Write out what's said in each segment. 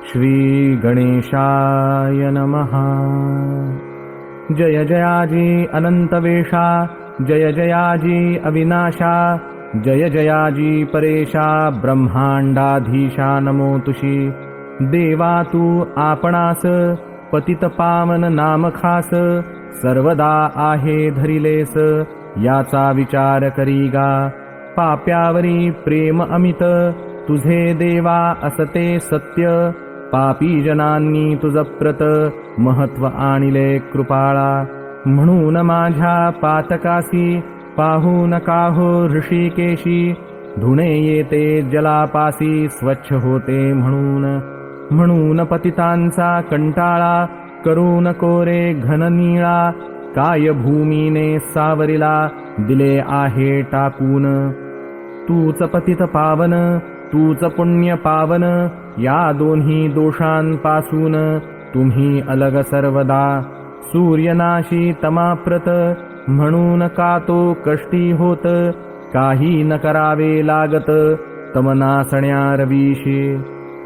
श्री गणेशाय नमः। जय जयाजी अनंत वेशा, जय जयाजी अविनाशा, जय जयाजी परेशा ब्रह्मांडाधीशा नमो तुशी। देवा तू आपणास पतित पावन नाम खास, सर्वदा आहे धरिलेस याचा विचार करीगा। पाप्यावरी प्रेम अमित तुझे देवा असते सत्य, पापी जनांनी तुझ प्रत महत्व आणिले कृपाळा। म्हणून माझ्या पातकासी पाहू नका हो ऋषिकेशी, धुणे येते जलापासी स्वच्छ होते म्हणून पतितांचा कंटाळा, करू नको रे घन निळा। काय भूमीने सावरिला दिले आहे टाकून, तूच पतित पावन तूच पुण्य पावन, या दोन्ही दोषांपासून तुम्ही अलग सर्वदा। सूर्यनाशी तमाप्रत म्हणून का तो कष्टी होत, काही न करावे लागत तम नासण्या रवीशी।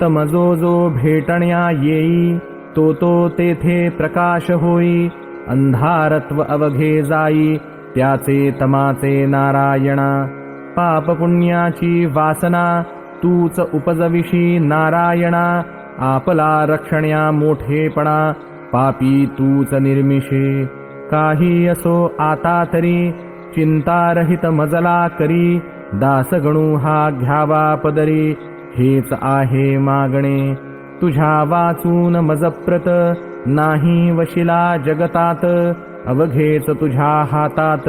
तम जो भेटण्या येई, तो तेथे प्रकाश होई। अंधारत्व अवघे जाई, त्याचे तमाचे नारायणा। पाप पुण्याची वासना तूच उपजविशी नारायणा। आपला रक्षण्या मोठेपणा पापी तूच निर्मिषे। काही असो आता तरी चिंतारहित मजला करी, दासगणू हा घ्यावा पदरी हेच आहे मागणे। तुझ्या वाचून मजप्रत नाही वशिला जगतात, अवघेच तुझ्या हातात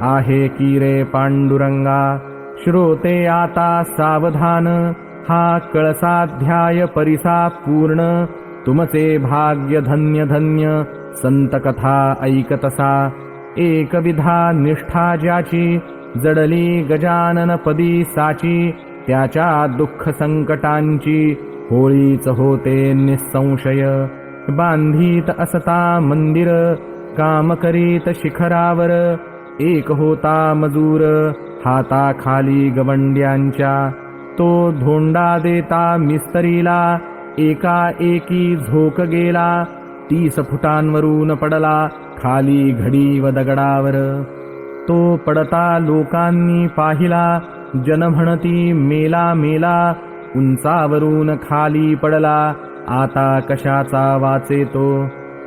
आहे की रे पांडुरंगा। श्रोते आता सावधान, हा कळसाध्याय परिसा पूर्ण। तुमचे भाग्य धन्य धन्य संत कथा ऐकतसा। एक विधा निष्ठा ज्याची, जडली गजानन पदी साची। त्याच्या दुःख संकटांची होळीच होते निसंशय। बांधीत असता मंदिर, काम करीत शिखरावर। एक होता मजूर हाताखाली गवंड्यांच्या, तो धोंडा देता मिस्त्रीला। एकाएकी झोक गेला, 30 फुटांवरून पडला खाली घडी व दगडावर। तो पडता लोकांनी पाहिला, जन म्हणती मेला मेला। उंचावरून खाली पडला, आता कशाचा वाचे तो।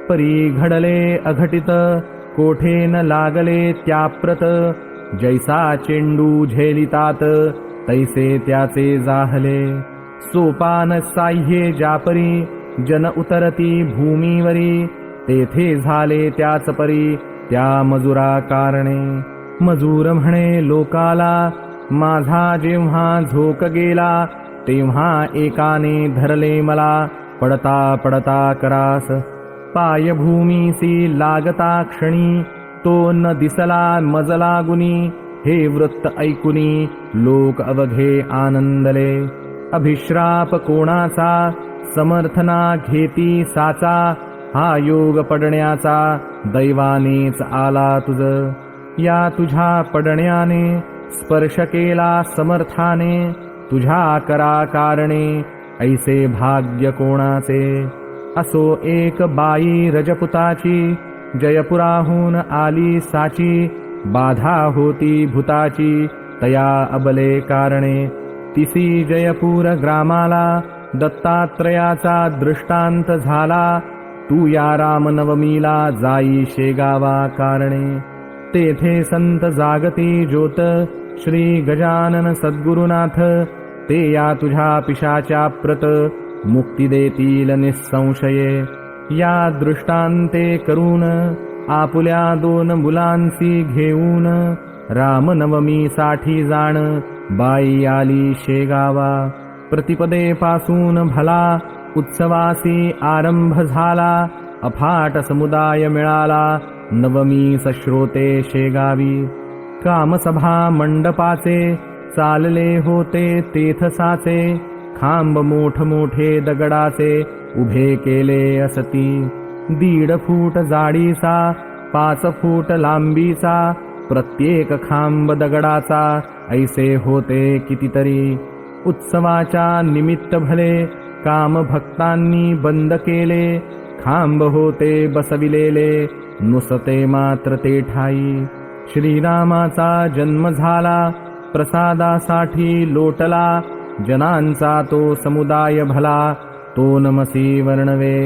परी घडले अघटित, कोठे न लागले त्याप्रत। जैसा चेंडू झेलितात, तैसे त्याचे जाहले। सोपान साह्ये जापरी, जन उतरती भूमीवरी। तेथे झाले त्याच परी त्या मजुरा कारणे। मजूर म्हणे लोकाला, माझा जेव्हा झोक गेला, तेव्हा एकाने धरले मला पडता पडता करास। पाय भूमीसी लागता क्षणी, तो न दिसला मजला गुणी। हे वृत्त ऐकुनी लोक अवघे आनंदले। अभिश्राप कोणाचा समर्थना घेती साचा, हा योग पडण्याचा दैवानेच आला तुझ। या तुझ्या पडण्याने स्पर्श केला समर्थाने, तुझ्या करा कारणे ऐसे भाग्य कोणाचे। असो एक बाई रजपुताची, जयपुराहून आली साची। बाधा होती भूताची तया अबले कारणे। तिसी जयपूर ग्रामाला दत्तात्रयाचा दृष्टांत झाला। तू या रामनवमीला जाई शेगावा कारणे। तेथे संत जागती ज्योत, श्री गजानन सद्गुरुनाथ। ते या तुझ्या पिशाच्या प्रत, मुक्ती देतील निसंशये। या दृष्टांते करून आपुल्या 2 मुलांसी घेऊन, रामनवमीसाठी जाण बाई आली शेगावा। प्रतिपदे पासून भला उत्सवासी आरंभ झाला। अफाट समुदाय मिळाला नवमी सश्रोते शेगावी। कामसभा मंडपाचे चालले होते तेथसाचे। खांब मोठमोठे दगडाचे उभे केले असती। 1.5 फूट जाडीचा 5 फूट लांबीचा प्रत्येक खांब दगडाचा ऐसे होते कितीतरी। उत्सवाच्या निमित्त भले काम भक्तांनी बंद केले, खांब होते बसविलेले, नुसते मात्र ते ठाई. श्रीरामाचा जन्म झाला, प्रसादासाठी लोटला, जनांचा तो समुदाय भला, तो नमसी वर्णवे.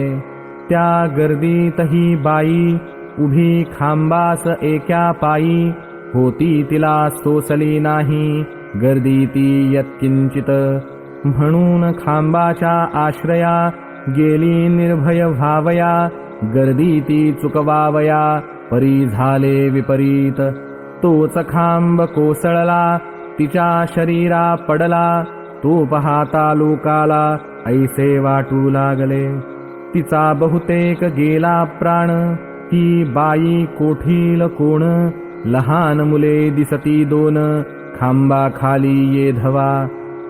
त्या गर्दीतही बाई उभी खांबास एका पायी, होती तिला सोसली नाही गर्दी ती यत्किंचित. म्हणून खांबाच्या आश्रया गेली निर्भय व्हावया, गर्दी ती चुकवावया परी झाले विपरीत. तोच खांब कोसळला, तिच्या शरीरा पडला, तो पाहता लोकाला ऐसे वाटू लागले. तिचा बहुतेक गेला प्राण, ती बाई कोठील कोण, लहान मुले दिसती दोन, खांबाखाली ये धवा.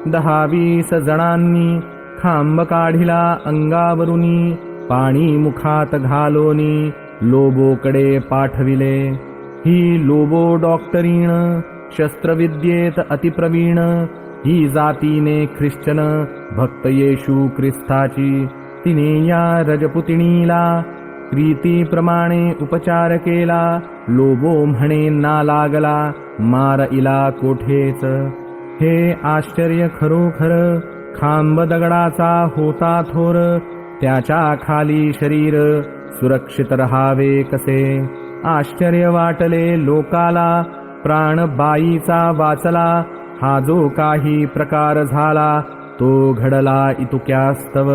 10-20 जणांनी खांब काढिला अंगावरुनी, पाणी मुखात घालोनी लोबोकडे पाठविले. ही लोबो डॉक्टरीण, शस्त्रविद्येत अतिप्रवीण, ही जातीने ख्रिश्चन, भक्त येशू ख्रिस्ताची. तिने या रजपुतिणीला प्रीतीप्रमाणे उपचार केला, लोबो म्हणे ना लागला, मार इला कोठेच. हे आश्चर्य खरोखर, खांब दगडाचा होता थोर, त्याच्या खाली शरीर सुरक्षित रहावे कसे. आश्चर्य वाटले लोकाला, प्राण बाईचा वाचला, हा जो काही प्रकार झाला तो घडला इतुक्यास्तव.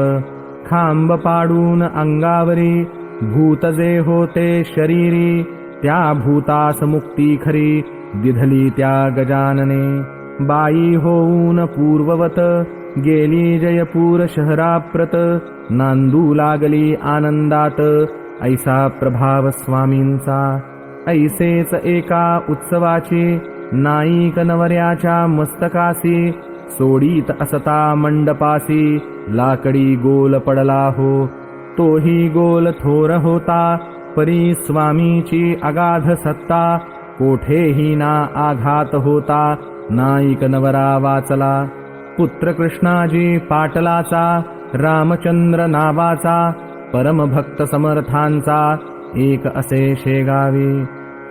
खांब पाडून अंगावरी, भूत जे होते शरीरी, त्या भूतास मुक्ती खरी दिधली त्या गजानने. बाई होऊन पूर्ववत गेली जयपूर शहराप्रत, नांदू लागली आनंदात ऐसा प्रभाव स्वामींचा. ऐसेच एका उत्सवाची नाईक नवऱ्याच्या मस्तकासी, सोडीत असता मंडपासी लाकडी गोल पडला हो. तोही गोल थोर होता, परी स्वामीची अगाध सत्ता, कोठेही ना आघात होता, नाईक नवरा वाचला. पुत्र कृष्णाजी पाटलाचा, रामचंद्र नावाचा, परमभक्त समर्थांचा, एक असे शेगावी.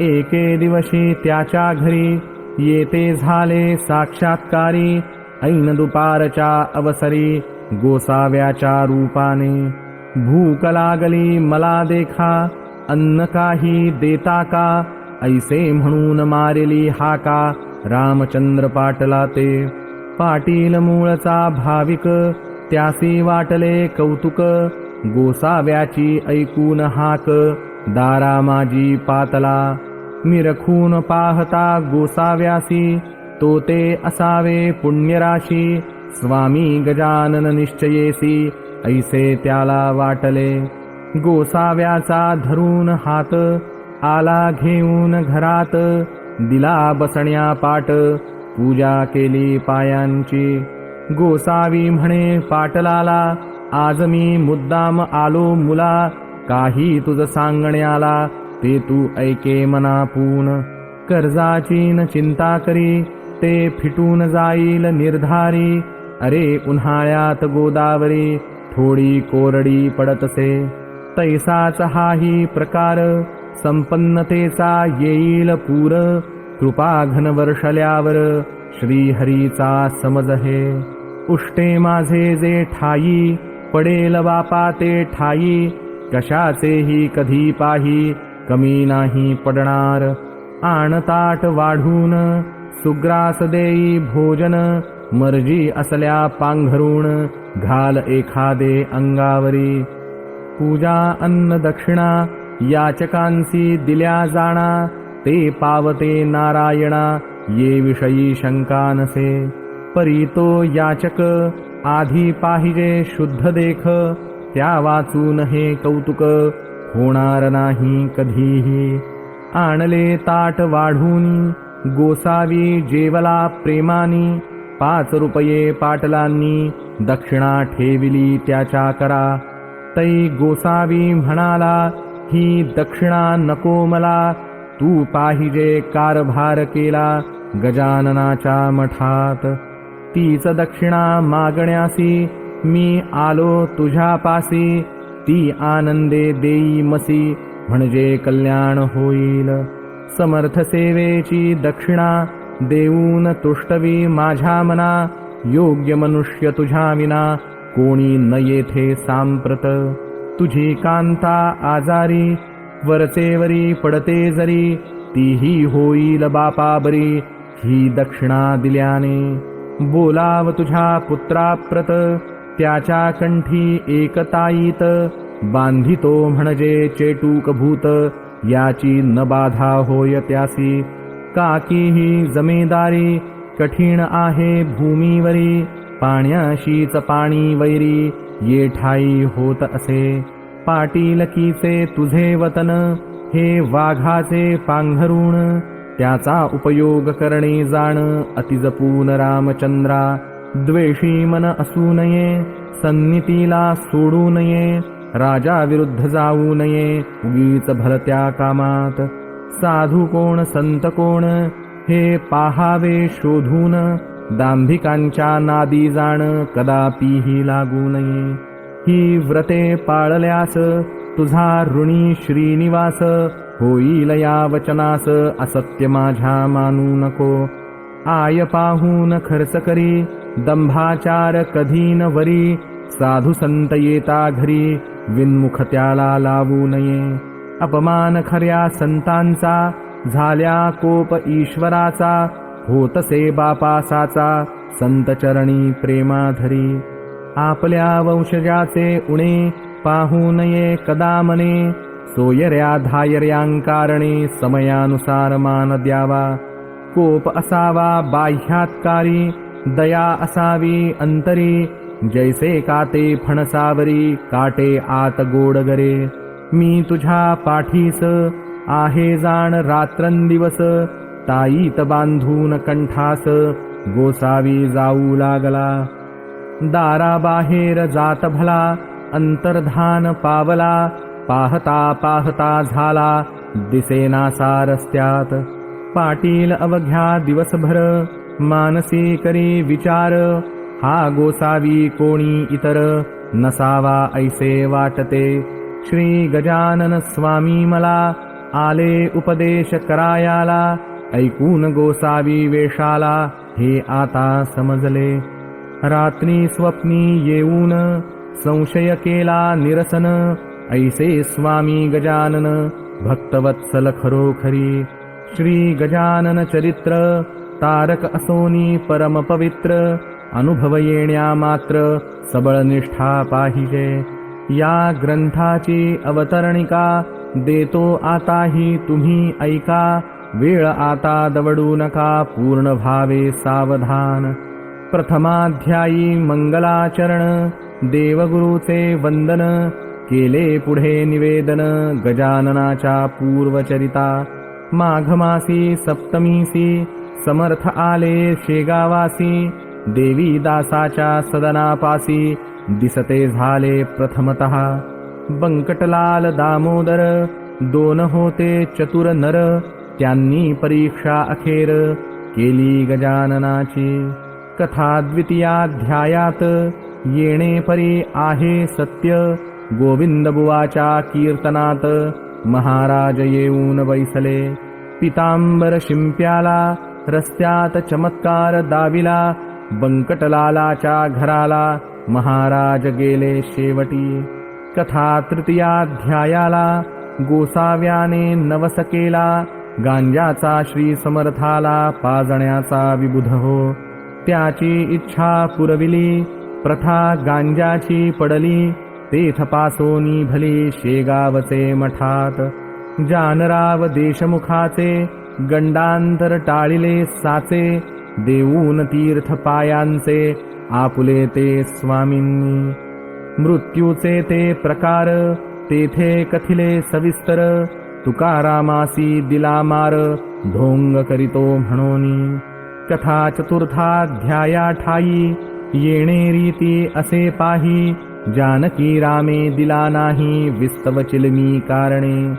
एके दिवशी त्याच्या घरी येते झाले साक्षात्कारी, ऐन दुपारच्या अवसरी गोसाव्याच्या रूपाने. भूक लागली मला देखा, अन्न काही देता का, ऐसे म्हणून मारिली हाका रामचंद्र पाटला ते. पाटील मूळचा भाविक, त्यासी वाटले कौतुक, गोसाव्याची ऐकून हाक दारा माझी पातला. निरखून पाहता गोसाव्यासी, तो ते असावे पुण्यराशी, स्वामी गजानन निश्चयेसी ऐसे त्याला वाटले. गोसाव्याचा धरून हात आला घेऊन घरात, दिला बसण्या पाट, पूजा केली पायांची. गोसावी म्हणे पाटलाला, आज मी मुद्दाम आलो मुला, काही तुझ सांगण्याला ते तू ऐके मनापून. कर्जाची न चिंता करी, ते फिटून जाईल निर्धारी, अरे उन्हाळ्यात गोदावरी थोडी कोरडी पडतसे. तैसाच हाही प्रकार, संपन्नतेचा येईल पूर, कृपा घन वर्षल्यावर श्रीहरीचा समज हे. उष्टे माझे जे ठाई, पडेल बापा ते ठाई, कशाचेही कधी पाही कमी नाही पडणार. आण ताट वाढून सुग्रास देई भोजन, मर्जी असल्या पांघरून घाल एखादे अंगावरी. पूजा अन्न दक्षिणा याचकांसी दिल्या जाणा, ते पावते नारायणा ये विषयी शंका नसे. परी तो याचक आधी पाहिजे शुद्ध देख, त्या वाचून हे कौतुक होणार नाही कधीही. आणले ताट वाढून गोसावी जेवला प्रेमानी, 5 रुपये पाटलांनी दक्षिणा ठेविली त्याच्या करा. तै गोसावी म्हणाला, ही दक्षिणा नको मला, तू पाहिजे कारभार केला गजाननाच्या मठात. तीच दक्षिणा मागण्यासी मी आलो तुझ्यापासी, ती आनंदे देई मसी, म्हणजे कल्याण होईल. समर्थ सेवेची दक्षिणा देऊन तुष्टवी माझ्या मना, योग्य मनुष्य तुझ्या विना कोणी न येथे सांप्रत. तुझी कांता आजारी वरचेवरी पडते जरी, तीही होईल बापा बरी ही दक्षिणा दिल्याने. बोलाव तुझ्या पुत्राप्रत त्याच्या कंठी एकताईत, बांधितो म्हणजे चेटूक भूत याची न बाधा होय त्यासी. काकी ही जमेदारी कठीण आहे भूमीवरी, पाण्याशीच पाणी वैरी ये ठाई होत असे. पाटीलकीचे तुझे वतन हे वाघाचे पांघरुण, त्याचा उपयोग करणे जाण अति जपून रामचंद्रा. द्वेषी मन असू नये, सन्नितीला सोडू नये, राजा विरुद्ध जाऊ नये उगीच भलत्या कामात. साधू कोण संत कोण हे पाहावे शोधून, दांभिकांच्या नादी जाण कदापिही लागू नये. ही व्रते पाळल्यास तुझा ऋणी श्रीनिवास, होईल या वचनास असत्य माझ्या मानू नको. आय पाहून खर्च करी दंभाचार कधी न वरी, साधू संत येता घरी विनमुख त्याला लावू नये. अपमान खऱ्या संतांचा झाल्या कोप ईश्वराचा, होतसे बापासाचा संत चरणी प्रेमाधरी. आपल्या वंशजाचे उणे पाहू नये कदा मने, सोयऱ्या धायर्यांकारणे समयानुसार मान द्यावा. कोप असावा बाह्यात्कारी, दया असावी अंतरी, जैसे काटे फणसावरी काटे आत गोडगरे. मी तुझ्या पाठीस आहे जाण रात्रंदिवस, ताईत बांधून कंठास गोसावी जाऊ लागला. दाराबाहेर जात भला अंतर्धान पावला, पाहता पाहता झाला दिसेनासा रस्त्यात. पाटील अवघ्या दिवसभर मानसी करी विचार, हा गोसावी कोणी इतर नसावा ऐसे वाटते. श्री गजानन स्वामी मला आले उपदेश करायाला, ऐकून गोसावी वेशाला हे आता समजले. रात्री स्वप्नी येऊन संशय केला निरसन, ऐसे स्वामी गजानन भक्तवत्सल खरोखरी. श्री गजानन चरित्र तारक असोनी परम पवित्र, अनुभव येण्या मात्र सबळ निष्ठा पाहिजे. या ग्रंथाची अवतरणिका देतो आताही तुम्ही ऐका, वेळ आता दवडू नका पूर्ण व्हावे सावधान. प्रथमाध्यायी मंगलाचरण, देवगुरुचे वंदन, केले पुढे निवेदन गजाननाच्या पूर्वचरिता. माघमासी सप्तमीसी समर्थ आले शेगावासी, देवी दासाच्या सदनापासी दिसते झाले प्रथमतः. बंकटलाल दामोदर दोन होते चतुर नर, त्यांनी परीक्षा अखेर केली गजाननाची. कथा द्वितीयाध्यायात येणे परी आहे सत्य, गोविंदबुवाच्या कीर्तनात महाराज येऊन बैसले. पितांबर शिंप्याला रस्त्यात चमत्कार दाविला, बंकटलालाच्या घराला महाराज गेले शेवटी. कथा तृतीयाध्यायाला गोसाव्याने नवस केला, गांजाचा श्री समर्थाला पाजण्याचा विबुध हो. त्याची इच्छा पुरविली, प्रथा गांजाची पडली, तेथ पासोनी भली शेगावचे मठात. जानराव देशमुखाचे गंडांतर टाळिले साचे, देऊन तीर्थ पायांचे आपुले ते स्वामींनी. मृत्यूचे ते प्रकार तेथे कथिले सविस्तर, तुकारामासी दिला मार ढोंग करीतो म्हणोनी. कथा चतुर्थाध्याया ठाई येणे रीती असे पाही, जानकी रामे दिला नाही विस्तव चिलमी कारणे.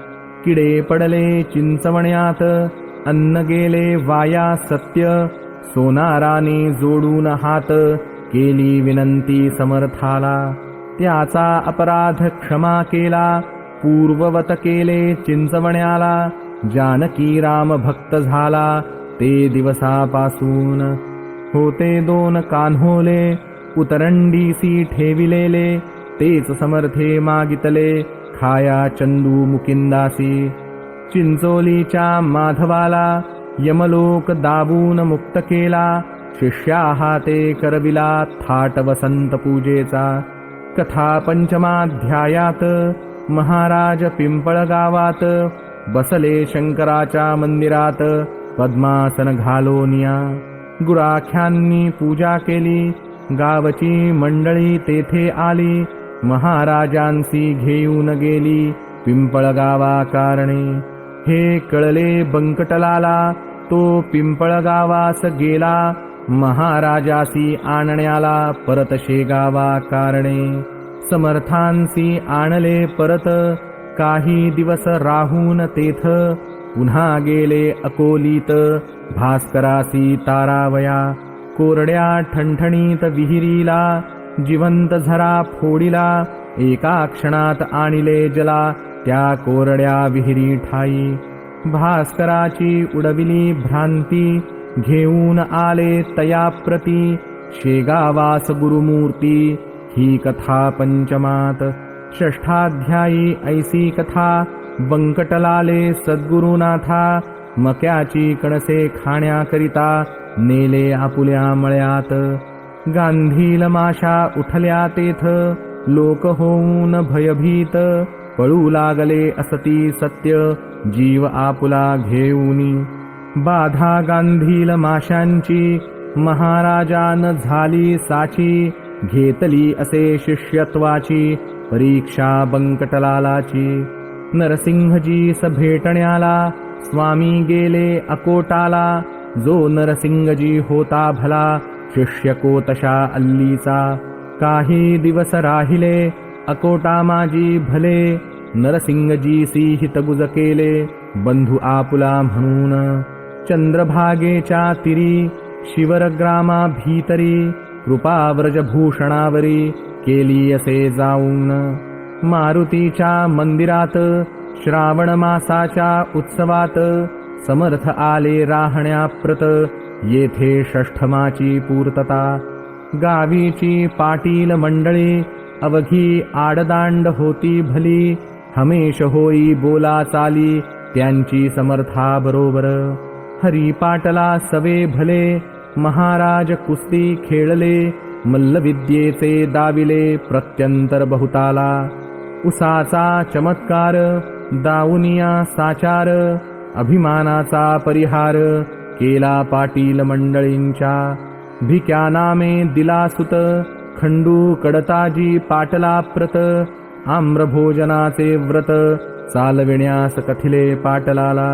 किडे पडले चिंचवण्यात अन्न गेले वाया सत्य, सोनाराने जोडून हात केली विनंती समर्थाला, त्याचा अपराध क्षमा केला, पूर्ववत केले चिंचवण्याला, जानकी राम भक्त झाला, ते दिवसापासून होते 2 कान्होले, उतरंडीसी ठेविलेले, तेच समर्थे मागितले, खाया चंदू मुकिंदासी, चिंचोलीच्या माधवाला, यमलोक दाबून मुक्त केला, शिष्या हाते करविला थाट वसंत पूजेचा. कथा पंचमाध्यायात. महाराज पिंपळगावात बसले शंकराच्या मंदिरात, पद्मासन घालोनिया. गुराख्यांनी पूजा केली, गावची मंडळी तेथे आली, महाराजांसी घेऊन गेली पिंपळगावा कारणे. हे कळले बंकटलाला, तो पिंपळगावास गेला, महाराजासी आणण्याला परत शेगावा कारणे. समर्थांसी आणले परत, काही दिवस राहून तेथ, पुन्हा गेले अकोलीत, भास्करासी तारावया. कोरड्या ठणठणीत विहिरीला, जिवंत झरा फोडिला, एका क्षणात आणिले जला, त्या कोरड्या विहिरी ठाई. भास्कराची उडविली भ्रांती, घेऊन आले तया प्रती, शेगावास गुरुमूर्ती. ही कथा पंचमात. षष्ठाध्यायी. ऐसी कथा बंकटलाले सद्गुरुनाथा, मक्याची कणसे खाण्याकरिता नेले आपुल्या मळ्यात. गांधील माशा उठल्या तेथ, लोक होऊन भयभीत, पळू लागले असती सत्य, जीव आपुला घेऊनी. बाधा गांधील माशांची, महाराजान झाली साची, घेतली असे शिष्यत्वाची, परीक्षा बंकटलालाची. नरसिंहजीस भेटण्याला, स्वामी गेले अकोटाला, जो नरसिंहजी होता भला, शिष्य कोतशा अल्लीचा. काही दिवस राहिले, अकोटा माझी भले, नरसिंहजीसी हितगुज केले, बंधू आपुला म्हणून. चंद्रभागेच्या तिरी, शिवरग्रामा भीतरी, कृपा व्रजभूषणावरी, केली असे जाऊन. मारुतीच्या मंदिरात, श्रावण मासाच्या उत्सवात, समर्थ आले राहण्याप्रत, येथे षष्ठमाची पूर्तता. गावीची पाटील मंडळी, अवघी आडदांड होती भली, हमेश होई बोला चाली, त्यांची समर्था बरोबर. हरिपाटला सवे भले, महाराज कुस्ती खेळले, मल्लविद्येचे दाविले प्रत्यंतर बहुताला. उसाचा चमत्कार, दावुनिया साचार, अभिमानाचा परिहार, केला पाटील मंडळींच्या. भिक्या नामे दिला सुत, खंडू कडताजी पाटला प्रत, आम्रभोजनाचे व्रत, चालविण्यास कथिले पाटलाला.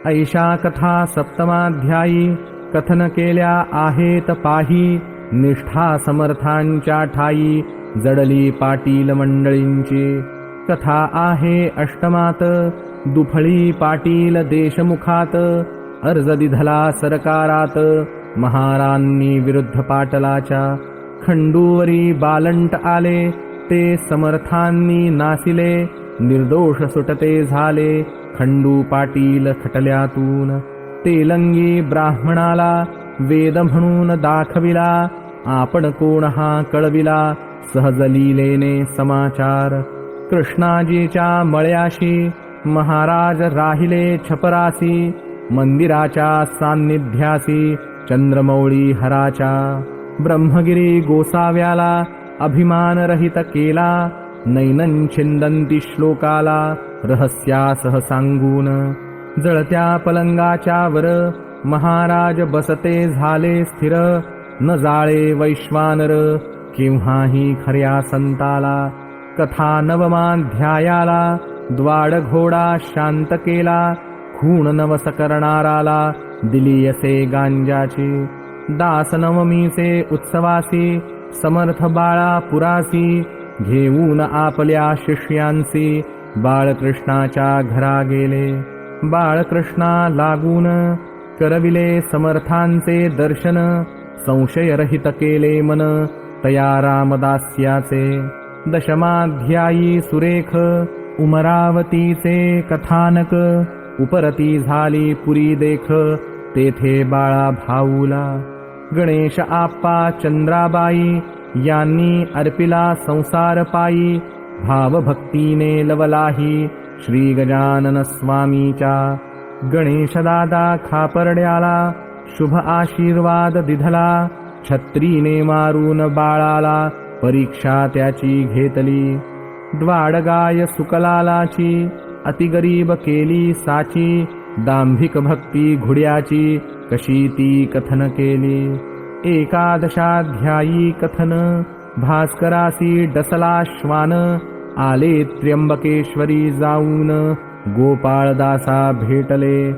ऐशा कथा सप्तमाध्यायी. कथन केल्या आहेत पाही, निष्ठा समर्थांच्या ठाई, जडली पाटील मंडळींची. कथा आहे अष्टमात. दुफळी पाटील देशमुखात, अर्ज दिधला सरकारात, महारांनी विरुद्ध पाटलाच्या. खंडूवरी बालंट आले, ते समर्थांनी नासिले, निर्दोष सुटते झाले, खंडू पाटील खटल्यातून. तेलंगी ब्राह्मणाला, वेद म्हणून दाखविला, आपण कोण हा कळविला, सहज लीलेने समाचार. कृष्णाजीच्या मळ्याशी, महाराज राहिले छपरासी, मंदिराच्या सान्निध्यासी, चंद्रमौळी हराच्या. ब्रह्मगिरी गोसाव्याला, अभिमान रहित केला, नैनं छिंदंती श्लोकाला, रहस्यासह सांगून. जळत्या पलंगाच्या वर, महाराज बसते झाले स्थिर, न जाळे वैश्वानर, केव्हाही खऱ्या संताला. कथा नवमाध्यायाला, द्वाड घोडा शांत केला, खूण नवस करणाराला, दिली असे गांजाची. दास नवमीचे उत्सवासी, समर्थ बाळा पुरासी, घेऊन आपल्या शिष्यांसी, बाळकृष्णाच्या घरा गेले. बाळकृष्णा लागून, करविले समर्थांचे दर्शन, संशयरहित केले मन तया रामदास्याचे. दशमाध्यायी सुरेख उमरावतीचे कथानक. उपरती झाली पुरी देख तेथे बाळा भाऊला. गणेश आप्पा चंद्राबाई यांनी अर्पिला संसार पायी. भावभक्तीने लवलाही श्री गजानन स्वामीच्या. गणेश दादा खापर्ड्याला शुभ आशीर्वाद दिधला. छत्रीने मारून बाळाला परीक्षा त्याची घेतली. द्वाडगाय सुकलालाची अतिगरीब केली साची. दांभिक भक्ती घुड्याची कशी ती कथन केली. एकादशाध्यायी कथन. भास्करासी डसला श्वान. आले त्र्यंबकेश्वरी जाऊन गोपाळदासा भेटले.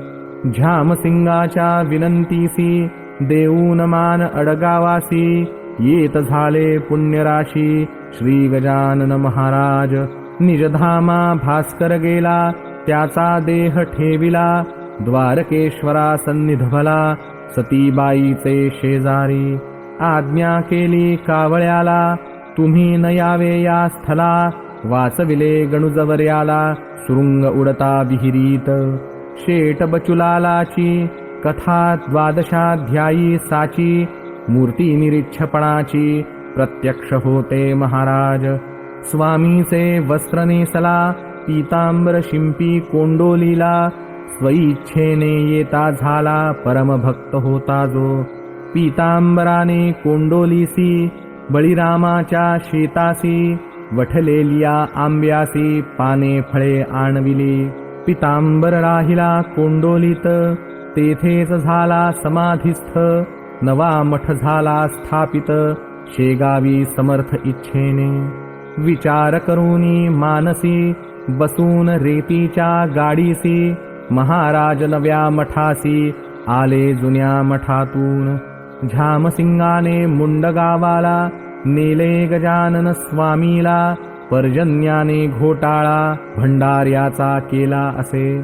झामसिंगाच्या विनंतीसी देऊन मान अडगावासी. येत झाले पुण्यराशी श्री गजानन महाराज. निजधामा भास्कर गेला त्याचा देह ठेविला. द्वारकेश्वरा सन्निधभला सतीबाईचे शेजारी. आज्ञा केली कावळ्याला तुम्ही न यावे या स्थला. वाचविले गणुजवर्याला सुरुंग उडता विहिरीत. शेट बचुलालाची कथा द्वादशाध्यायी साची. मूर्ती निरीक्षपणाची प्रत्यक्ष होते महाराज. स्वामीचे वस्त्र नेसला पीतांबर शिंपी कोंडोलीला. स्वइच्छेने येता झाला परमभक्त होता जो. पीतांबराने कोंडोलीसी बळीरामाच्या शेतासी. वठलेलिया आंब्यासी पाने फळे आणविली. पीतांबर राहिला कोंडोलीत तेथेच झाला समाधिस्थ. नवा मठ झाला स्थापित शेगावी समर्थ इच्छेने. विचार करूनी मानसी बसून रेतीच्या गाडीसी. महाराज नव्या मठासी आले जुन्या मठातून. झामसिंगाने मुंडगावाला नेले गजानन स्वामीला. पर्जन्याने घोटाळा भंडार्याचा केला असे.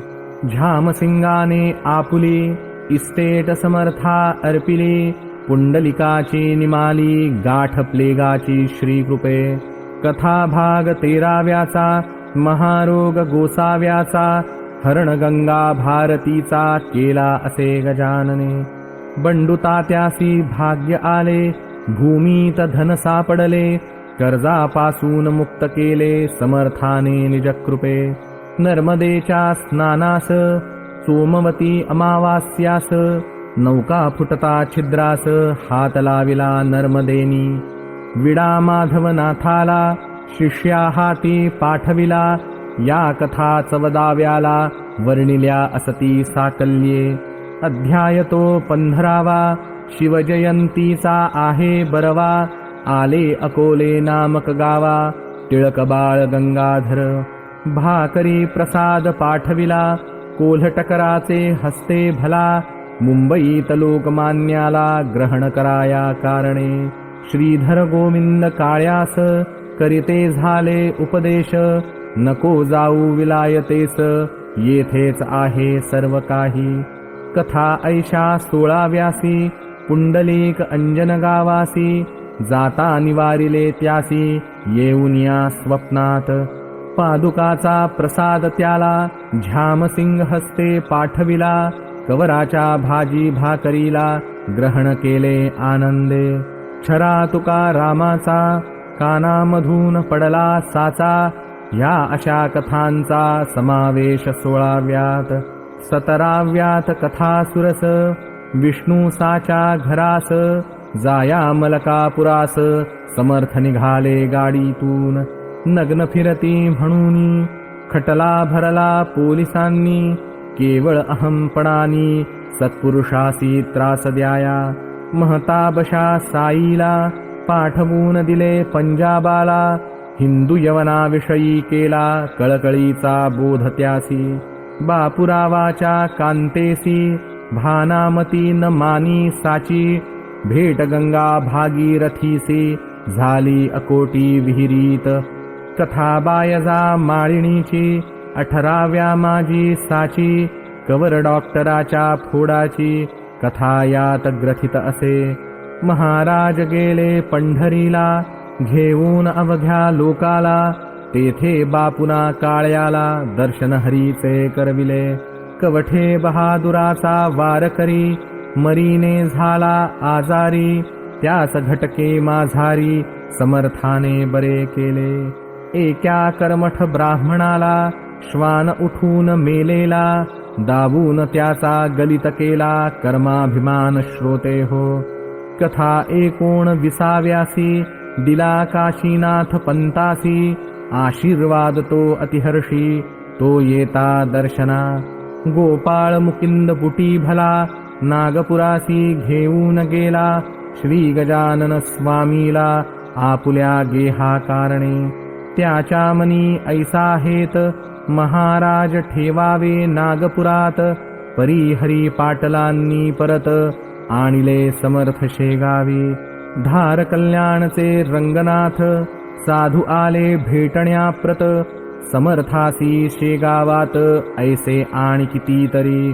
झामसिंगाने आपुली इस्टेट समर्था अर्पिली. पुंडलिकाची निमाली गाठ प्लेगाची श्रीकृपे. कथा भाग 13व्याचा महारोग गोसाव्याचा. हरणगंगा भारतीचा केला असे गजानने. बंडुतात्यासी भाग्य आले भूमीत धन सापडले. कर्जापासून मुक्त केले समर्थाने निजकृपे. नर्मदेच्या स्नानास सोमवती अमावास्यास. नौका फुटता छिद्रास हात लाविला नर्मदेनी. विडा माधवनाथाला शिष्या हाती पाठविला. या कथा 14व्याला वर्णिल्या असती साकल्ये. अध्याय तो 15वा शिवजयंतीचा आहे बरवा. आले अकोले नामक गावा टिळक बाळ गंगाधर. भाकरी प्रसाद पाठविला कोल्हटकराचे हस्ते भला. मुंबईत लोकमान्याला ग्रहण कराया कारणे. श्रीधर गोविंद काळ्यास करिते झाले उपदेश. नको जाऊ विलायतेस येथेच आहे सर्व काही. कथा ऐशा 16व्यासी पुंडलिक अंजन गावासी. जाता निवारिले त्यासी येऊन या स्वप्नात. पादुकाचा प्रसाद त्याला झामसिंग हस्ते पाठविला. कवराच्या भाजी भाकरीला ग्रहण केले आनंदे. छरा तुका रामाचा कानामधून पडला साचा. या अशा कथांचा समावेश 16व्यात. 17व्यात कथा सुरस विष्णू साच्या घरास. जाया मलकापुरास समर्थ निघाले गाडीतून. नग्न फिरती म्हणून खटला भरला पोलिसांनी. केवळ अहंपणानी सत्पुरुषासी त्रास द्याया. महताबशा साईला पाठवून दिले पंजाबाला. हिंदू यवनाविषयी केला कळकळीचा बोध त्यासी. बापुरावाच्या कांतेसी भानामती न मानी साची. भेट गंगा भागीरथीसी झाली अकोटी विहिरीत. कथा बायजा माळिणीची 18व्या माझी साची. कवर डॉक्टराच्या फोडाची कथा यात ग्रथित असे. महाराज गेले पंढरीला, घेऊन अवघ्या लोकाला. तेथे बापुना काळ्याला, दर्शन हरीचे करविले. कवठे बहादुराचा वार करी, मरीने झाला आजारी. त्यास घटके माझारी, समर्थाने बरे केले. एका कर्मठ ब्राह्मणाला, श्वान उठून मेलेला. दाबून त्याचा गलित केला, कर्माभिमान श्रोते हो. कथा 19व्यासी, दिला काशीनाथ पंतासी. आशीर्वाद तो अतिहर्षी, तो येता दर्शना. गोपाळ मुकिंद बुटी भला, नागपुरासी घेऊन गेला. श्री गजानन स्वामीला, आपुल्या गेहा कारणे. त्याच्या मनी ऐसा हेत, महाराज ठेवावे नागपुरात. परी हरी पाटलांनी परत, आणिले समर्थ शेगावी. धार कल्याणचे रंगनाथ, साधू आले भेटण्याप्रत. समर्थासी शेगावात, ऐसे आणि कितीतरी.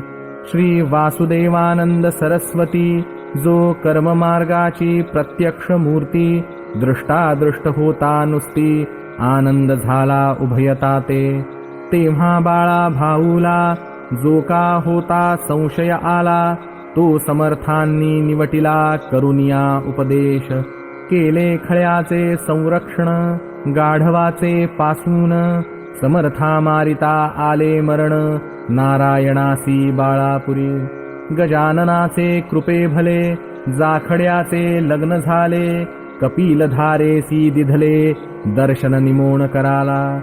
श्री वासुदेवानंद सरस्वती, जो कर्ममार्गाची प्रत्यक्ष मूर्ती. दृष्टादृष्ट होता नुसती, आनंद झाला उभयता ते. तेव्हा बाळा भाऊला, जो का होता संशय आला. तो समर्थांनी निवटिला, करुनिया उपदेश. केले खळ्याचे संरक्षण, गाढवाचे पासून. समर्था मारिता आले मरण, नारायणासी बाळापुरी. गजाननाचे कृपे भले, जाखड्याचे लग्न झाले. कपिलधारेसी दिधले, दर्शन निमोण कराला.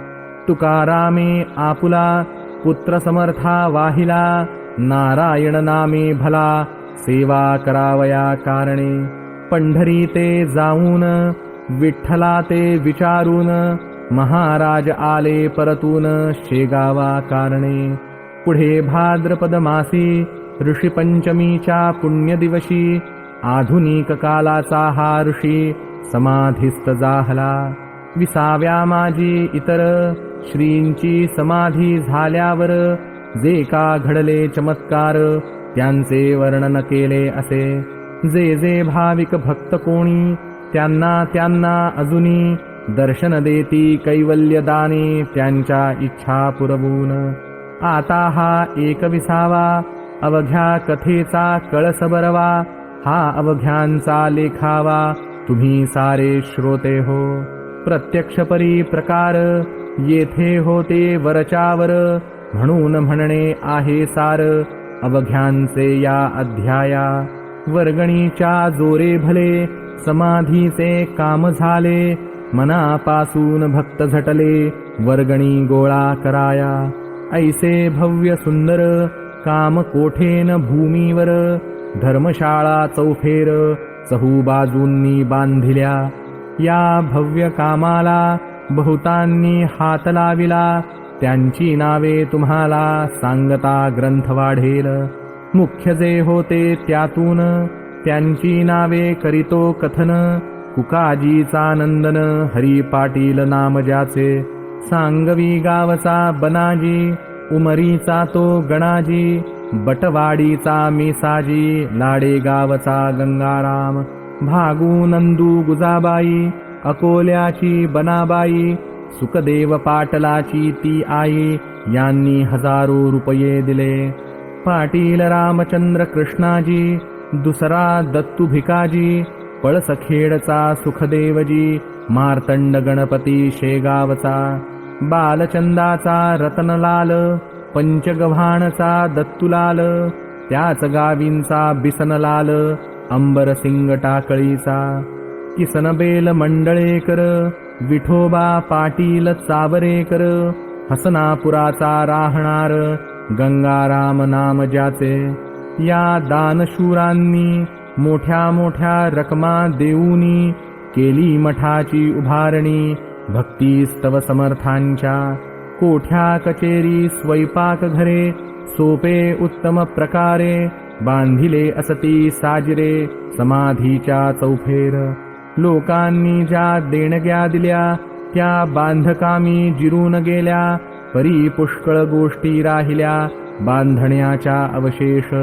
तुकारामे आपुला, पुत्र समर्था वाहिला. नारायण नामे भला, सेवा करावया कारणे. पंढरी ते जाऊन, विठ्ठला ते विचारून. महाराज आले परतून, शेगावा कारणे. पुढे भाद्रपद मासी, ऋषी पंचमीच्या पुण्यदिवशी. आधुनिक कालाचा हा ऋषी, समाधीस्थ जाहला. 20व्या माझी इतर, श्रींची समाधी झाल्यावर. जे का घडले चमत्कार, त्यांचे वर्णन केले असे. जे जे भाविक भक्त कोणी, त्यांना त्यांना अजुनी. दर्शन देती कैवल्यदाने, त्यांच्या इच्छा पुरवून. आता हा 21वा, अवघ्या कथेचा कळस बरवा. हा अवघ्यांचा लेखावा, तुम्ही सारे श्रोते हो. प्रत्यक्ष परी प्रकार, येथे होते वरच्यावर. म्हणून म्हणणे आहे सार, अवघ्यांचे या अध्याया. वर्गणीच्या जोरे भले, समाधीचे काम झाले. मनापासून भक्त झटले, वर्गणी गोळा कराया. ऐसे भव्य सुंदर, काम कोठेन भूमीवर. धर्मशाळा चौफेर, चहू बाजूंनी बांधिल्या. या भव्य कामाला बहुतांनी हात लाविला. त्यांची नावे तुम्हाला सांगता ग्रंथ वाढेल. मुख्य जे होते त्यातून, त्यांची नावे करीतो कथन. कुकाजीचा नंदन, हरी पाटील नाम ज्याचे. सांगवी गावचा बनाजी, उमरीचा तो गणाजी. बटवाडीचा मेसाजी, लाडे गावचा गंगाराम. भागू नंदू गुजाबाई, अकोल्याची बनाबाई. सुखदेव पाटलाची ती आई, यांनी हजारो रुपये दिले. पाटील रामचंद्र कृष्णाजी, दुसरा दत्तू भिकाजी. पळसखेडचा सुखदेवजी, मार्तंड गणपती शेगावचा. बालचंदाचा रतनलाल, पंचगव्हाणचा दत्तूलाल. त्याच गावींचा बिसनलाल, अंबरसिंग टाकळीचा. किसनबेल मंडळेकर, विठोबा पाटील चावरेकर. हसनापुराचा राहणार, गंगाराम नाम ज्याचे. या दानशूरांनी मोठ्या मोठ्या रकमा देऊनी. केली मठाची उभारणी, भक्तीस्तव समर्थांच्या. कोठ्या कचेरी स्वयंपाक घरे, सोपे उत्तम प्रकारे. बांधिले असती साजरे, समाधीच्या चौफेर. लोकांनी ज्या देणग्या दिल्या, त्या बांधकामी जिरून गेल्या. परी पुष्कळ गोष्टी राहिल्या, बांधण्याच्या अवशेष.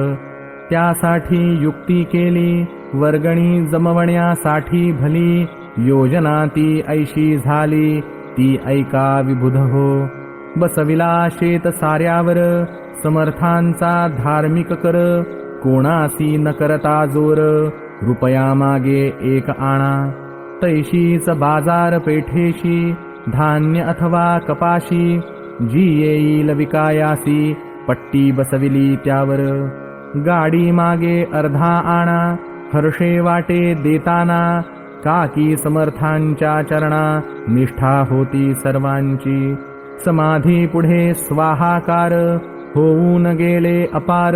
त्यासाठी युक्ती केली, वर्गणी जमवण्यासाठी भली योजना ती ऐशी झाली ती ऐका विबुध हो. बसविला शेत साऱ्यावर समर्थांचा धार्मिक कर कोणासी न करता जोर रुपया मागे एक आणा. तैशीच बाजार पेठेशी धान्य अथवा कपाशी जी येईल विकायासी पट्टी बसविली त्यावर. गाडी मागे अर्धा आणा हर्षे वाटे देताना काकी समर्थांच्या चरणा निष्ठा होती सर्वांची. समाधी पुढे स्वाहाकार होऊन गेले अपार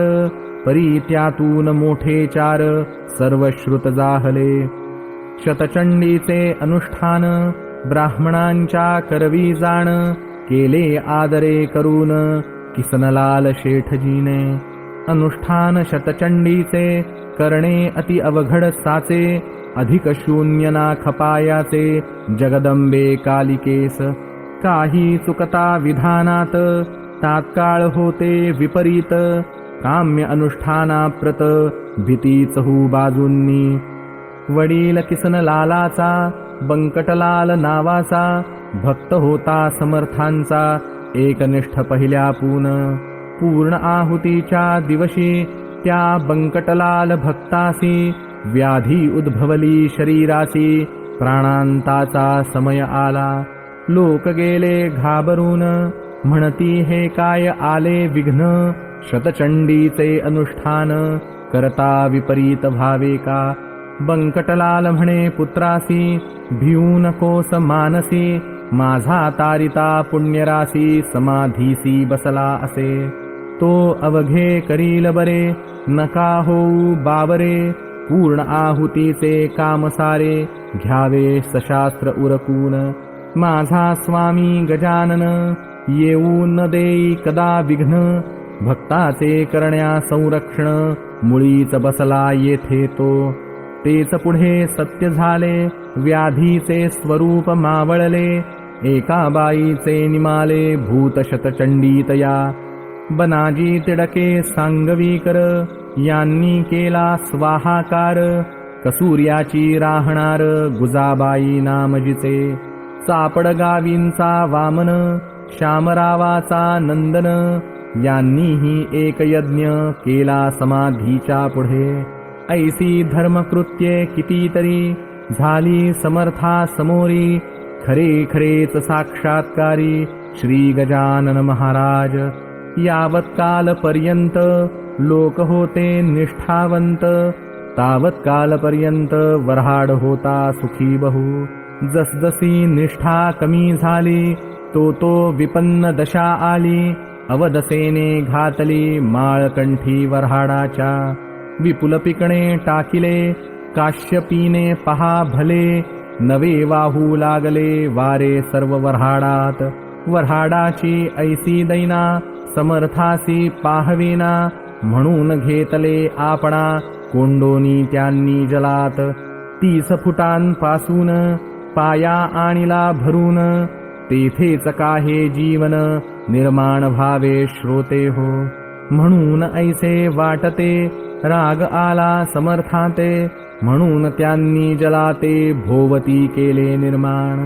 परी त्यातून मोठे चार सर्व श्रुत जाहले. शतचंडीचे अनुष्ठान ब्राह्मणांच्या करवी जाण केले आदरे करून किसनलाल शेठजीने. अनुष्ठान शतचंडीचे करणे अति अवघड साचे अधिक शून्य ना खपायाचे जगदंबे कालिकेस. काही चुकता विधानात तात्काळ होते विपरीत काम्य अनुष्ठानाप्रत भीती चहू बाजूंनी. वडील किसनलालाचा बंकटलाल नावाचा भक्त होता समर्थांचा एकनिष्ठ पहिल्यापून. पूर्ण आहुतीच्या दिवशी त्या बंकटलाल भक्तासी व्याधी उद्भवली शरीरासी प्राणांताचा समय आला. लोक गेले घाबरून म्हणती हे काय आले विघ्न शतचंडीचे अनुष्ठान करता विपरीत भावे का. बंकटलाल म्हणे पुत्रासी भिऊ नकोस मानसी माझा तारिता पुण्यरासी समाधीसी बसला असे. तो अवघे करील बरे नका होऊ बाबरे पूर्ण आहुतीचे काम सारे घ्यावे सशास्त्र उरकून. माझा स्वामी गजानन येऊ न देई कदा विघ्न भक्ताचे करण्या संरक्षण मुळीच बसला येथे तो. तेच पुढे सत्य झाले व्याधीचे स्वरूप मावळले एका बाईचे निमाले भूत शतचंडीतया. बनाजी तिडके सांगवीकर यांनी केला स्वाहाकार कसूर्याची राहणार गुजाबाई नामजिचे. चापड गावींचा वामन श्यामरावाचा नंदन यांनीही एक यज्ञ केला समाधीच्या पुढे. ऐसी धर्मकृत्ये कितीतरी झाली समर्था समोरी खरे खरेच साक्षात्कारी श्री गजानन महाराज. यावत काल पर्यंत लोक होते निष्ठावंत तावत काल पर्यंत वऱ्हाड होता सुखी बहु. जसजशी निष्ठा कमी झाली तो विपन्न दशा आली अवदसेने घातली माळकंठी वऱ्हाडाच्या. विपुल पिकणे टाकिले काश्यपीने पहा भले नवे वाहू लागले वारे सर्व वऱ्हाडात. वऱ्हाडाची ऐसी दैना समर्थासी पाहविना म्हणून घेतले आपणा कोंडोनी त्यांनी जलात. 30 फुटांपासून पाया आणिला भरून तेथेच काहे जीवन निर्माण व्हावे श्रोते हो. म्हणून ऐसे वाटते राग आला समर्थाते म्हणून त्यांनी जलाते भोवती केले निर्माण.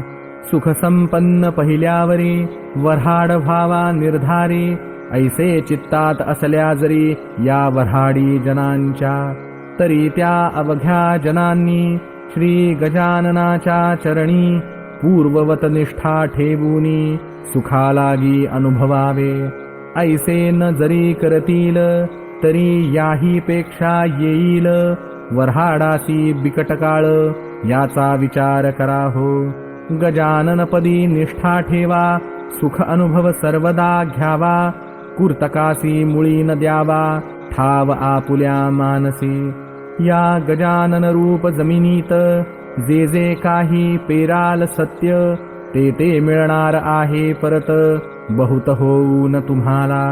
सुख संपन्न पहिल्यावरी वऱ्हाड व्हावा निर्धारी ऐसे चित्तात असल्या जरी या वऱ्हाडी जनांच्या. तरी त्या अवघ्या जनांनी श्री गजाननाच्या चरणी पूर्ववत निष्ठा ठेवूनी सुखालागी अनुभवावे. ऐसे न जरी करतील तरी याही पेक्षा येईल वऱ्हाडासी बिकटकाळ याचा विचार करा हो. गजाननपदी निष्ठा ठेवा सुख अनुभव सर्वदा घ्यावा. कुर्तकासी मुळी न द्यावा ठाव आपुल्या मानसी. या गजानन रूप जमिनीत जे जे काही पेराल सत्य ते मिळणार आहे परत बहुत होऊन तुम्हाला.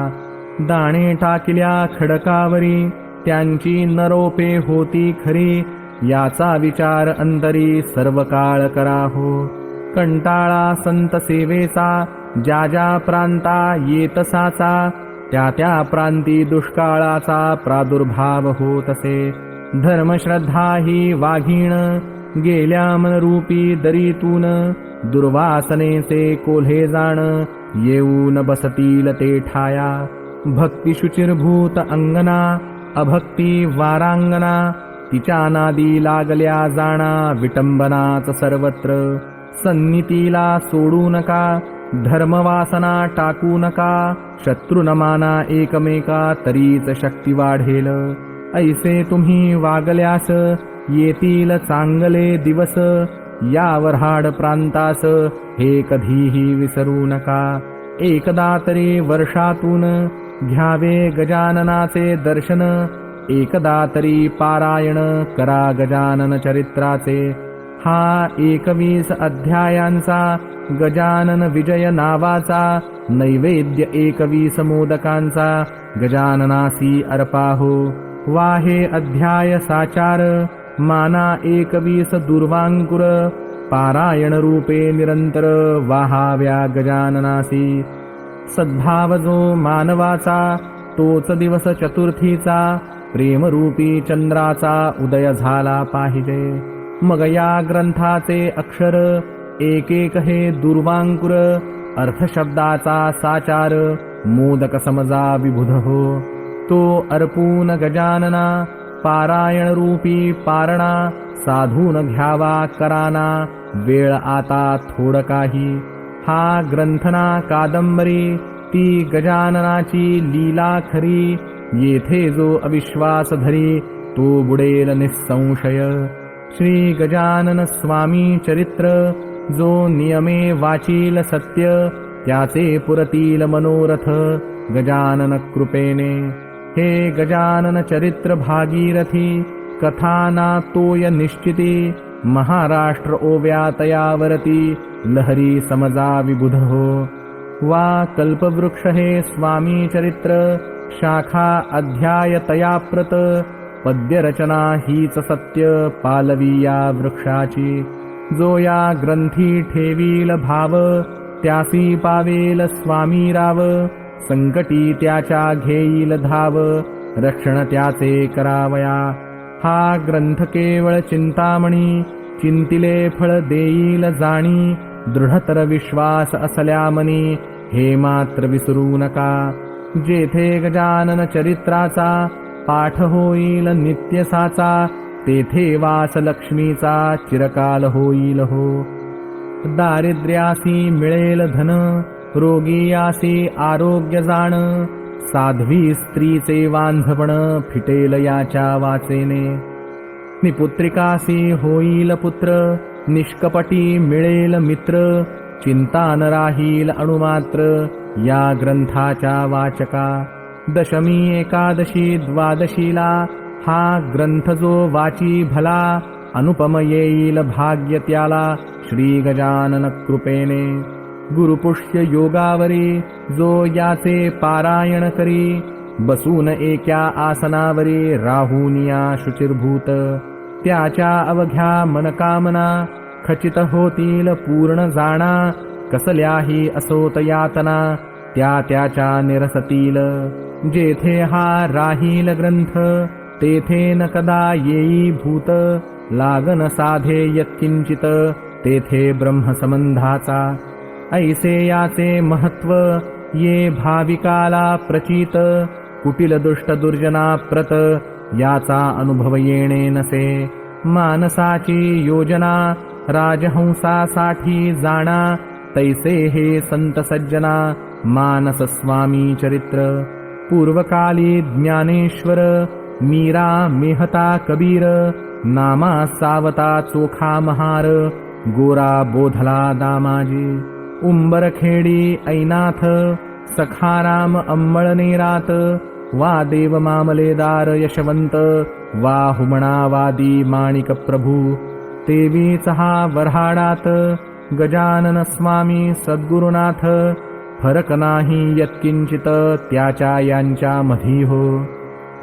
दाणे टाकल्या खडकावरी त्यांची नरोपे होती खरी याचा विचार अंतरी सर्व काळ करा हो. कंटाळा संत सेवेचा ज्या ज्या प्रांता येतसाचा त्या त्या प्रांती दुष्काळाचा प्रादुर्भाव होत असे. धर्मश्रद्धा ही वाघीण गेल्या मनरूपी दरीतून, दुर्वासनेचे कोल्हे जाण येऊन बसतील ते ठाया. भक्ती शुचिरभूत अंगना अभक्ती वारांगना, तिच्या नादी लागल्या जाणा विटंबनाच सर्वत्र. सन्नितीला सोडू नका धर्मवासना टाकू नका, शत्रू न माना एकमेका तरीच शक्ती वाढेल. ऐसे तुम्ही वागल्यास येतील चांगले दिवस, यावर हाड प्रांतास हे कधीही विसरू नका. एकदा तरी वर्षातून घ्यावे गजाननाचे दर्शन, एकदा तरी पारायण करा गजानन चरित्राचे. हा 21 अध्यायांचा गजानन विजय नावाचा नैवेद्य 21 मोदकांचा गजाननासी अर्पाहो. वाहे अध्याय साचार माना 21 दुर्वांकुर, पारायण रूपे निरंतर वाहाव्या गजाननासी. सद्भाव जो मानवाचा तोच दिवस चतुर्थीचा, प्रेमरूपी चंद्राचा उदय झाला पाहिजे. मग या ग्रंथाचे अक्षर एक एक हे दुर्वांकुर, अर्थशब्दाचा साचार मोदक समजा विबुध हो. तो अर्पून गजानना पारायण रूपी पारणा, साधून घ्यावा कराना वेळ आता थोड काही. हा ग्रंथना कादंबरी ती गजाननाची लीला खरी, येथे जो अविश्वास धरी तो बुडेल निसंशय. श्री गजानन स्वामी चरित्र जो नियमे वाचील सत्य, त्याचे पुरतील मनोरथ गजानन कृपेने. हे गजानन चरित्र भागीरथी, कथा ना तोय निश्चिती, महाराष्ट्र ओव्या तयावरती लहरी समजा विबुध हो. वा कल्पवृक्ष हे स्वामी चरित्र, शाखा अध्याय तयाप्रत, पद्यरचना हीच सत्य पालवी या वृक्षाची. जो या ग्रंथी ठेवील भाव, त्यासी पावेल स्वामी राव. संकटी त्याच्या घेईल धाव, रक्षण त्याचे करावया. हा ग्रंथ केवळ चिंतामणी, चिंतिले फळ देईल जाणी. दृढतर विश्वास असल्या मनी, हे मात्र विसरू नका. जेथे गजानन चरित्राचा पाठ होईल नित्य साचा, तेथे वास लक्ष्मीचा चिरकाल होईल हो. दारिद्र्यासी मिळेल धन, रोगीयासी आरोग्य जाण. साध्वी स्त्रीचे वांझपण फिटेल याच्या वाचेने. निपुत्रिकासी होईल पुत्र, निष्कपटी मिळेल मित्र. चिंता न राहील अणुमात्र या ग्रंथाच्या वाचका. दशमी एकादशी द्वादशीला हा ग्रंथ जो वाची भला, अनुपम येईल भाग्य त्याला श्री गजानन कृपेने. गुरुपुष्य योगावरी जो याचे पारायण करी, बसून एका आसनावरी राहुनिया शुचिरभूत. त्याच्या अवघ्या मनकामना खचित होतील पूर्ण जाणा. कसल्याही असोत यातना त्या त्याच्या निरसतील. जेथे हा राहील ग्रंथ, तेथे न कदा येई भूत. लागन साधे यत्किंचित, तेथे ब्रह्मसंबंधाचा. ऐसे याचे महत्व ये भाविकाला प्रचित. कुटिल दुष्ट दुर्जना प्रत, याचा अनुभव येणे नसे. मानसाची योजना राजहंसासाठी जाणा. तैसे हे संत सज्जना मानस स्वामी चरित्र. पूर्वकाली ज्ञानेश्वर, मीरा मेहता कबीर. नामा सावता चोखा महार, गोरा बोधला दामाजी. उंबरखेडी ऐनाथ, सखाराम अंमळनेरात. वा देव मामलेदार यशवंत, वा हुमणावादी माणिक प्रभू. तेवीच हा वऱ्हाडात गजानन स्वामी सद्गुरुनाथ. फरक नाही यत्किंचित त्याच्या यांच्या मधी हो.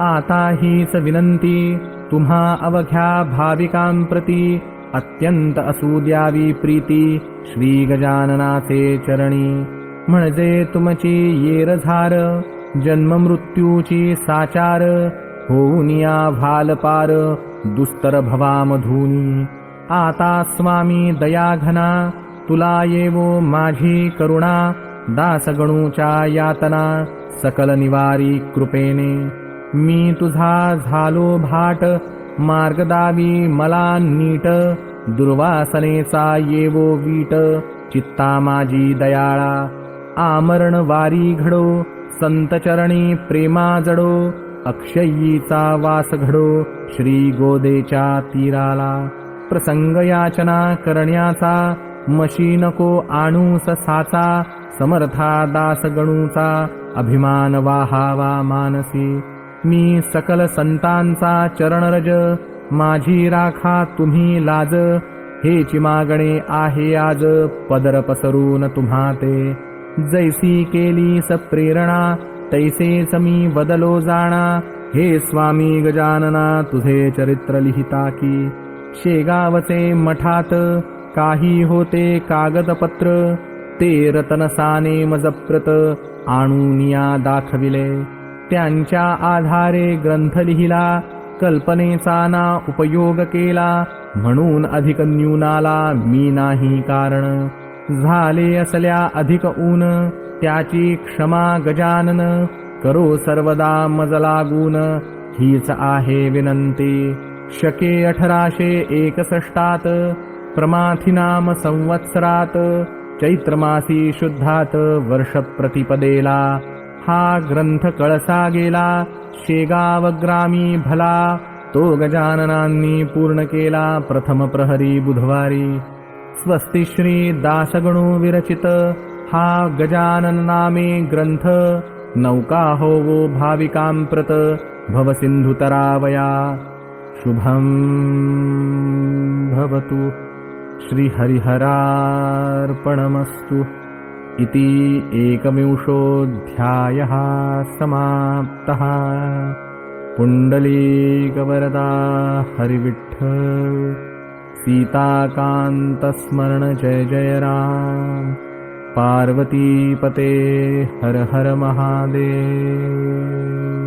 आता हीच विनंती तुम्हा अवघ्या भाविकांप्रती. अत्यंत असू द्यावी प्रीती श्री गजाननाचे चरणी. म्हणजे तुमची येरझार, जन्म मृत्यूची साचार. होऊनिया भालपार दुस्तर भवामधूनी. आता स्वामी दयाघना तुला येवो माझी करुणा. दासगणूच्या यातना सकल निवारी कृपेने. मी तुझा झालो भाट मार्गदावी मला नीट. दुर्वासनेचा येवो वीट चित्ता माझी दयाळा. आमरण वारी घडो संतचरणी प्रेमा जडो. अक्षयीचा वास घडो श्री गोदेच्या तीराला. प्रसंग याचना करण्याचा मशी नको आणू साचा. समर्था दास गणूचा अभिमान वाहावा मानसी. मी सकल संतांचा चरणरज माझी राखा तुम्ही लाज. हेची मागणे आहे आज पदर पसरून तुम्हा ते. जैसी केली प्रेरणा तैसेच मी बदलो जाणा. हे स्वामी गजानना तुझे चरित्र लिहिता की. शेगावचे मठात काही होते कागदपत्र. ते रतनसाने मजप्रत आणूनिया दाखविले. त्यांच्या आधारे ग्रंथ लिहिला. कल्पनेचा ना उपयोग केला. म्हणून अधिक न्यूनाला मी नाही कारण. झाले असल्या अधिक ऊन त्याची क्षमा गजानन. करो सर्वदा मज लागून हीच आहे विनंती. शके 1861 प्रमाथिनाम संवत्सरात. चैत्रमासी शुद्धात वर्ष प्रतिपदेला. हा ग्रंथ कळसा गेला शेगाव ग्रामी भला. तो गजाननांनी पूर्ण केला प्रथम प्रहरी बुधवारी. स्वस्ति श्री दासगणू विरचित हा गजानन नामे ग्रंथ. नौका होवो भाविकांप्रत भवसिंधुतरावया. शुभं भवतु. श्रीहरिहरार्पणमस्तु. इति 21ोऽध्यायः समाप्तः. पुण्डलीकवरदा हरिविठ्ठल. सीताकान्तस्मरण जय जय राम. पार्वतीपते हर हर महादेव.